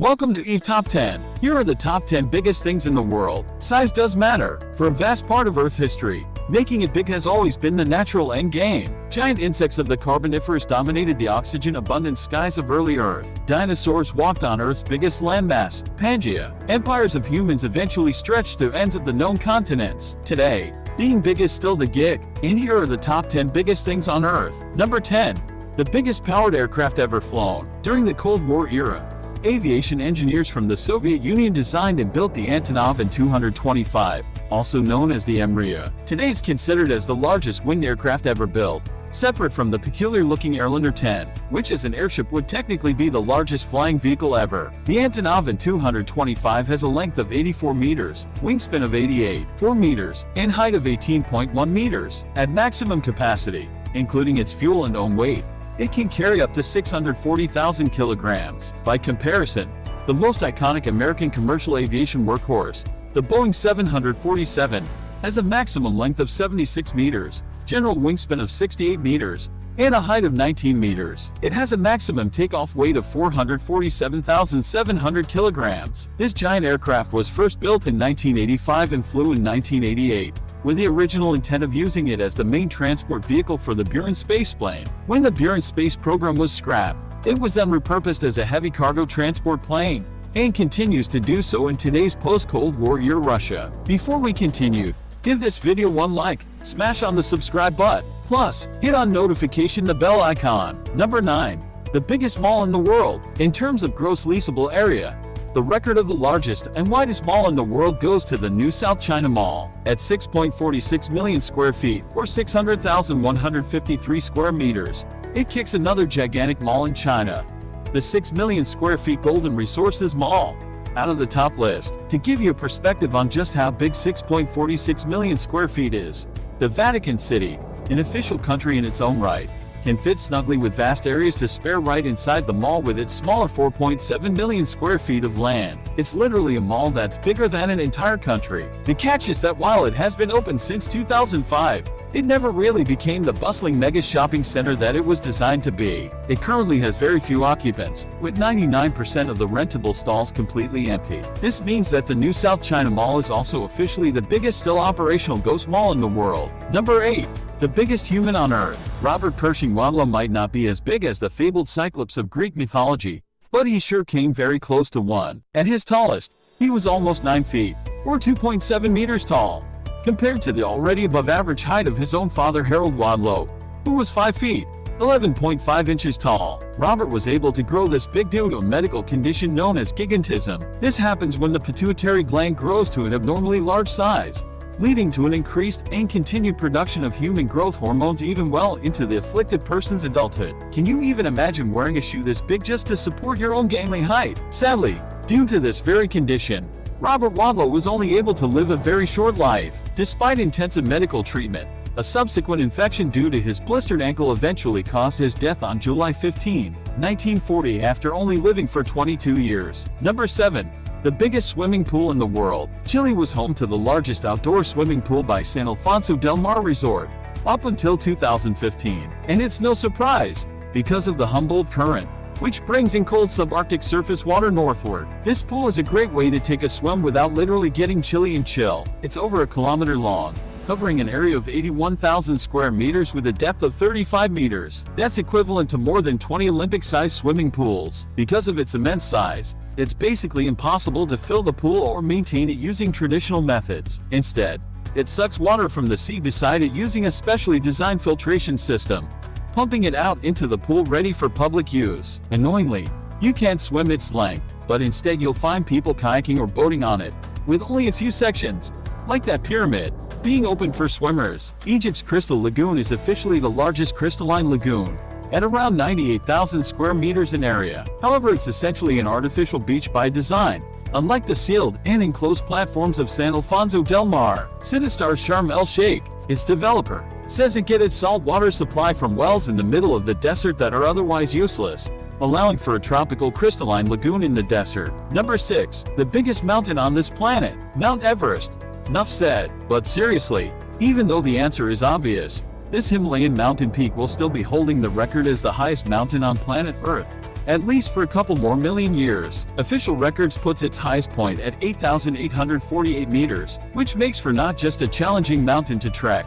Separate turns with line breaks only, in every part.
Welcome to EVE Top 10. Here are the top 10 biggest things in the world. Size does matter. For a vast part of Earth's history, making it big has always been the natural end game. Giant insects of the Carboniferous dominated the oxygen-abundant skies of early Earth. Dinosaurs walked on Earth's biggest landmass, Pangaea. Empires of humans eventually stretched to ends of the known continents. Today, being big is still the gig. And here are the top 10 biggest things on Earth. Number 10. The biggest powered aircraft ever flown. During the Cold War era, aviation engineers from the Soviet Union designed and built the Antonov An-225, also known as the Mriya. Today it's considered as the largest winged aircraft ever built, separate from the peculiar-looking Airlander 10, which as an airship would technically be the largest flying vehicle ever. The Antonov An-225 has a length of 84 meters, wingspan of 88.4 meters, and height of 18.1 meters. At maximum capacity, including its fuel and own weight, it can carry up to 640,000 kilograms. By comparison, the most iconic American commercial aviation workhorse, the Boeing 747, has a maximum length of 76 meters, general wingspan of 68 meters, and a height of 19 meters. It has a maximum takeoff weight of 447,700 kilograms. This giant aircraft was first built in 1985 and flew in 1988. With the original intent of using it as the main transport vehicle for the Buran spaceplane. When the Buran space program was scrapped, it was then repurposed as a heavy cargo transport plane, and continues to do so in today's post-Cold War era Russia. Before we continue, give this video one like, smash on the subscribe button, plus, hit on notification the bell icon. Number 9. The biggest mall in the world. In terms of gross leasable area, the record of the largest and widest mall in the world goes to the New South China Mall. At 6.46 million square feet, or 600,153 square meters, it kicks another gigantic mall in China, the 6 million square feet Golden Resources Mall, out of the top list. To give you a perspective on just how big 6.46 million square feet is, the Vatican City, an official country in its own right, can fit snugly with vast areas to spare right inside the mall with its smaller 4.7 million square feet of land. It's literally a mall that's bigger than an entire country. The catch is that while it has been open since 2005, it never really became the bustling mega shopping center that it was designed to be. It currently has very few occupants, with 99% of the rentable stalls completely empty. This means that the New South China Mall is also officially the biggest still operational ghost mall in the world. Number 8. The biggest human on Earth. Robert Pershing Wadlow might not be as big as the fabled Cyclops of Greek mythology, but he sure came very close to one. At his tallest, he was almost 9 feet, or 2.7 meters tall, compared to the already above average height of his own father Harold Wadlow, who was 5 feet, 11.5 inches tall. Robert was able to grow this big due to a medical condition known as gigantism. This happens when the pituitary gland grows to an abnormally large size, leading to an increased and continued production of human growth hormones even well into the afflicted person's adulthood. Can you even imagine wearing a shoe this big just to support your own gangly height? Sadly, due to this very condition, Robert Wadlow was only able to live a very short life. Despite intensive medical treatment, a subsequent infection due to his blistered ankle eventually caused his death on July 15, 1940 after only living for 22 years. Number 7. The biggest swimming pool in the world. Chile was home to the largest outdoor swimming pool by San Alfonso del Mar Resort, up until 2015. And it's no surprise, because of the Humboldt Current, which brings in cold subarctic surface water northward. This pool is a great way to take a swim without literally getting chilly and chill. It's over a kilometer long, covering an area of 81,000 square meters with a depth of 35 meters. That's equivalent to more than 20 Olympic-sized swimming pools. Because of its immense size, it's basically impossible to fill the pool or maintain it using traditional methods. Instead, it sucks water from the sea beside it using a specially designed filtration system, pumping it out into the pool ready for public use. Annoyingly, you can't swim its length, but instead you'll find people kayaking or boating on it, with only a few sections, like that pyramid, being open for swimmers. Egypt's Crystal Lagoon is officially the largest crystalline lagoon, at around 98,000 square meters in area. However, it's essentially an artificial beach by design, unlike the sealed and enclosed platforms of San Alfonso del Mar. Sinistar's Sharm el-Sheikh, its developer, says it gets its salt water supply from wells in the middle of the desert that are otherwise useless, allowing for a tropical crystalline lagoon in the desert. Number 6. The biggest mountain on this planet. Mount Everest. Enough said, but seriously, even though the answer is obvious, this Himalayan mountain peak will still be holding the record as the highest mountain on planet Earth. at least for a couple more million years. Official records puts its highest point at 8,848 meters, which makes for not just a challenging mountain to trek,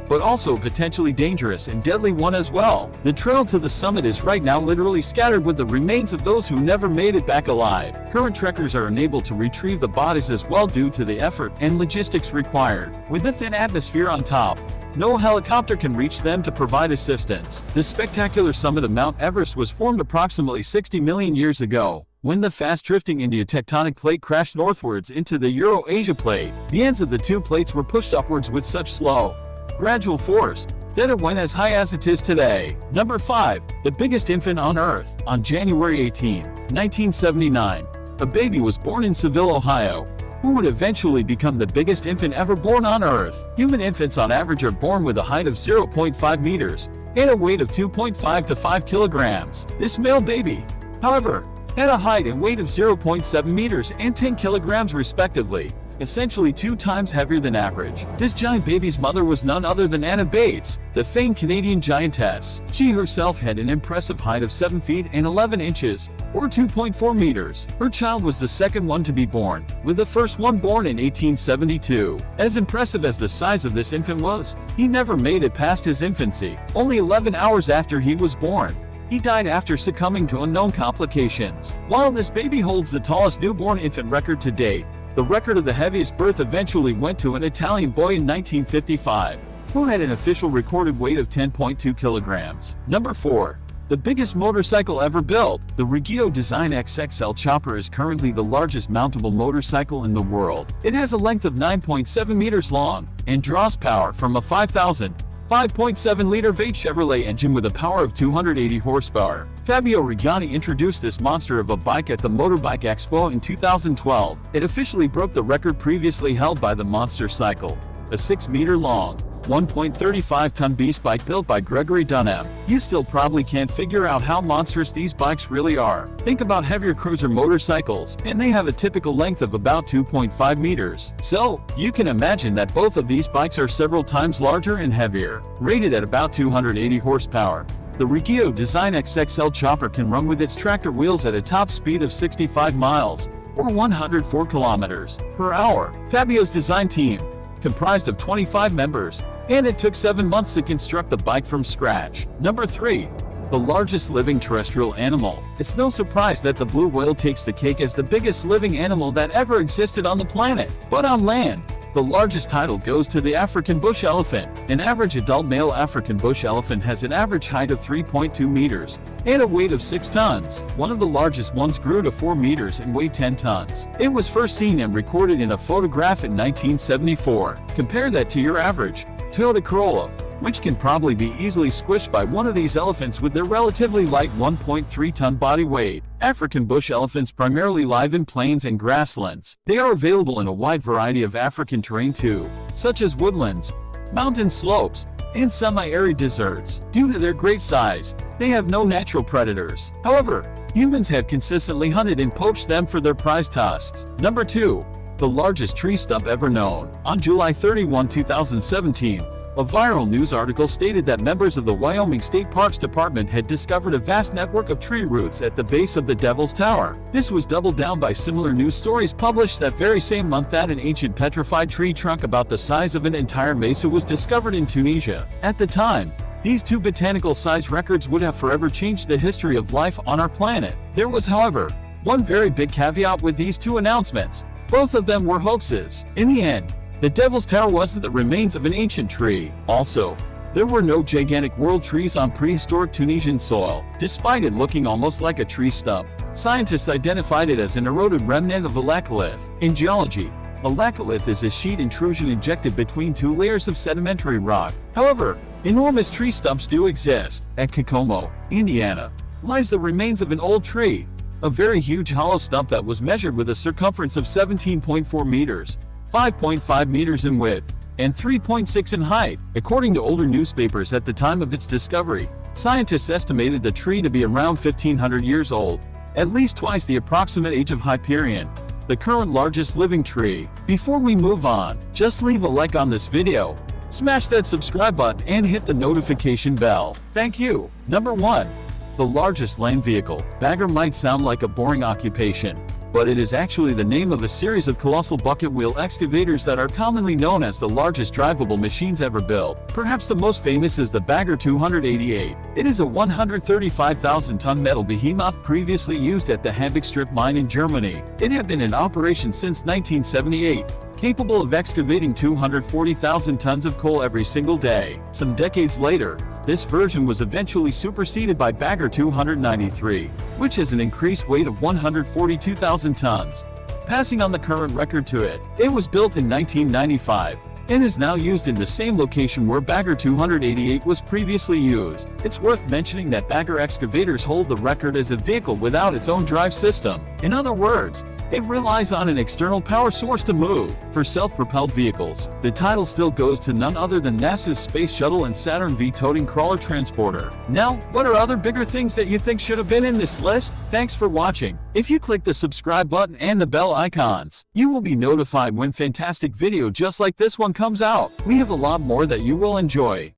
but also a potentially dangerous and deadly one as well. The trail to the summit is right now literally scattered with the remains of those who never made it back alive. Current trekkers are unable to retrieve the bodies as well due to the effort and logistics required. With the thin atmosphere on top, no helicopter can reach them to provide assistance. The spectacular summit of Mount Everest was formed approximately 60 million years ago, when the fast-drifting India tectonic plate crashed northwards into the Euro-Asia plate. The ends of the two plates were pushed upwards with such slow, gradual force that it went as high as it is today. Number 5. The biggest infant on Earth. On January 18, 1979, a baby was born in Seville, Ohio, who would eventually become the biggest infant ever born on Earth. Human infants on average are born with a height of 0.5 meters and a weight of 2.5 to 5 kilograms. This male baby, however, had a height and weight of 0.7 meters and 10 kilograms respectively, essentially 2 times heavier than average. This giant baby's mother was none other than Anna Bates, the famed Canadian giantess. She herself had an impressive height of 7 feet and 11 inches, or 2.4 meters. Her child was the second one to be born, with the first one born in 1872. As impressive as the size of this infant was, he never made it past his infancy. Only 11 hours after he was born, he died after succumbing to unknown complications. While this baby holds the tallest newborn infant record to date, the record of the heaviest birth eventually went to an Italian boy in 1955, who had an official recorded weight of 10.2 kilograms. Number 4. The biggest motorcycle ever built. The Regio Design XXL Chopper is currently the largest mountable motorcycle in the world. It has a length of 9.7 meters long and draws power from a 5.7-liter V8 Chevrolet engine with a power of 280 horsepower. Fabio Reggiani introduced this monster of a bike at the Motorbike Expo in 2012. It officially broke the record previously held by the Monster Cycle, a 6-meter-long, 1.35-ton beast bike built by Gregory Dunham. You still probably can't figure out how monstrous these bikes really are. Think about heavier cruiser motorcycles, and they have a typical length of about 2.5 meters. So, you can imagine that both of these bikes are several times larger and heavier. Rated at about 280 horsepower, the Regio Design XXL Chopper can run with its tractor wheels at a top speed of 65 miles, or 104 kilometers per hour. Fabio's design team comprised of 25 members, and it took 7 months to construct the bike from scratch. Number 3. The largest living terrestrial animal. It's no surprise that the blue whale takes the cake as the biggest living animal that ever existed on the planet. But on land, the largest title goes to the African bush elephant. An average adult male African bush elephant has an average height of 3.2 meters and a weight of 6 tons. One of the largest ones grew to 4 meters and weighed 10 tons. It was first seen and recorded in a photograph in 1974. Compare that to your average Toyota Corolla, which can probably be easily squished by one of these elephants with their relatively light 1.3-ton body weight. African bush elephants primarily live in plains and grasslands. They are available in a wide variety of African terrain too, such as woodlands, mountain slopes, and semi-arid deserts. Due to their great size, they have no natural predators. However, humans have consistently hunted and poached them for their prized tusks. Number 2. The largest tree stump ever known. On July 31, 2017, a viral news article stated that members of the Wyoming State Parks Department had discovered a vast network of tree roots at the base of the Devil's Tower. This was doubled down by similar news stories published that very same month that an ancient petrified tree trunk about the size of an entire mesa was discovered in Tunisia. At the time, these two botanical size records would have forever changed the history of life on our planet. There was, however, one very big caveat with these two announcements. Both of them were hoaxes. In the end, the Devil's Tower wasn't the remains of an ancient tree. Also, there were no gigantic world trees on prehistoric Tunisian soil. Despite it looking almost like a tree stump, scientists identified it as an eroded remnant of a laccolith. In geology, a laccolith is a sheet intrusion injected between two layers of sedimentary rock. However, enormous tree stumps do exist. At Kokomo, Indiana, lies the remains of an old tree, a very huge hollow stump that was measured with a circumference of 17.4 meters, 5.5 meters in width, and 3.6 in height. According to older newspapers at the time of its discovery, scientists estimated the tree to be around 1,500 years old, at least twice the approximate age of Hyperion, the current largest living tree. Before we move on, just leave a like on this video, smash that subscribe button and hit the notification bell. Thank you. Number 1. The largest land vehicle. Bagger might sound like a boring occupation, but it is actually the name of a series of colossal bucket wheel excavators that are commonly known as the largest drivable machines ever built. Perhaps the most famous is the Bagger 288. It is a 135,000-ton metal behemoth previously used at the Hamburg strip mine in Germany. It had been in operation since 1978. Capable of excavating 240,000 tons of coal every single day. Some decades later, this version was eventually superseded by Bagger 293, which has an increased weight of 142,000 tons, passing on the current record to it. It was built in 1995 and is now used in the same location where Bagger 288 was previously used. It's worth mentioning that Bagger excavators hold the record as a vehicle without its own drive system. In other words, it relies on an external power source to move. For self-propelled vehicles, the title still goes to none other than NASA's Space Shuttle and Saturn V toting crawler transporter. Now, what are other bigger things that you think should have been in this list? Thanks for watching. If you click the subscribe button and the bell icons, you will be notified when fantastic video just like this one comes out. We have a lot more that you will enjoy.